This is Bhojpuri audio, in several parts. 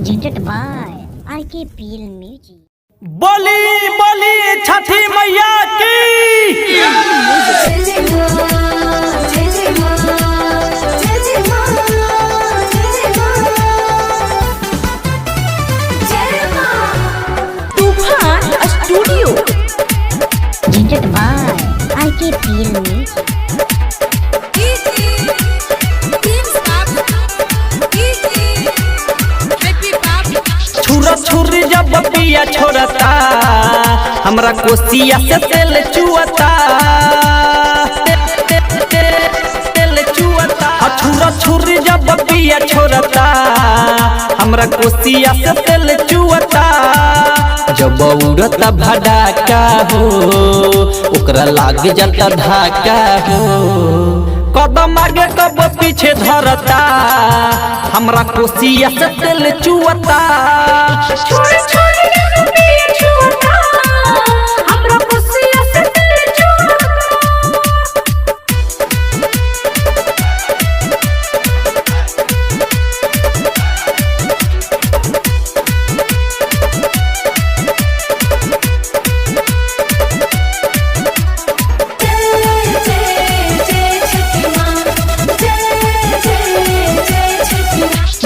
presented by RKPL Music। बोली बोली छठी मैया की तूफान studio presented by RKPL Music। छुरा छुरी जब पिया छोड़ता हमरा कोसिया से तेल चुअता तेल चुअता। छुरा छुरी जब पिया छोड़ता हमरा कोसिया से तेल चुअता। जब उड़ता भड़ाका हो ओकरा लाग जाता धाका हो। कदम आगे कब पीछे धरता हमरा कोसिया से तेल चुअता।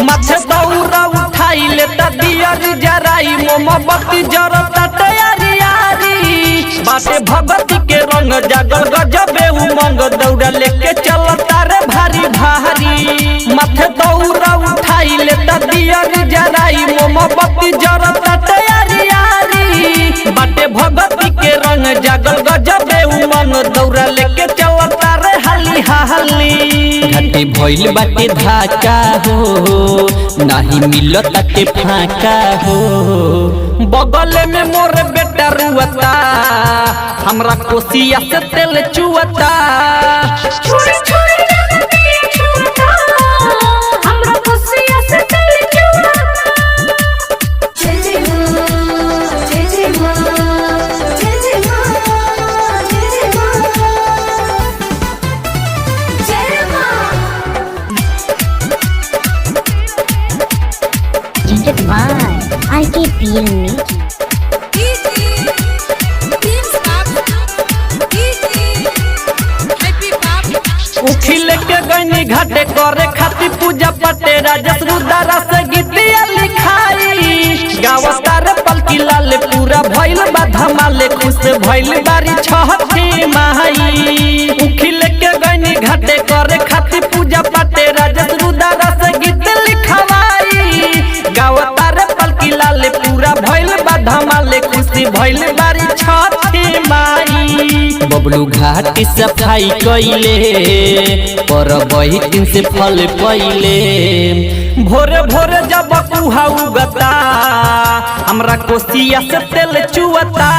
माथे दौरा उठाई लेता दियर जराई मोमबत्ती जरता तैयारी बाटे भगती के रंग जागल गजबे उमंग दौड़ा लेके चलता रे भारी भारी। माथे दौरा उठाई लेता दियर जराई मोमबत्ती जरता तैयारी बाटे भगती के रंग जागल गजबे उमंग दौड़ा लेके चलता रे हाली हाली। घाटे भइल बाटे धाका हो नाही मिलत के फाका हो। बगल में मोर बेटा रुअता हमरा कोसिया से तेल चुअता। presented by RKPL Music। उखिल के गनी घाटे करे खातिर पूजा पटे राजस रुदारा से गीतिया लिखाई। गावता रे पलकी लाले पूरा भइल बा धमाले खुश भइल बारी छठी माई। उखिल के गनी घाटे करे खातिर पूजा पटे राजस रुदारा से गीत लिखवाई। गावता रे पलकी लाले पूरा भइल बा धमाले खुश भइल बारी छठी माई। बबलू घाट सफाई कइले पर बही दिन से फल पइले। भोरे भोरे जब कुहा उगता हमरा कोसिया से तेल चुअता।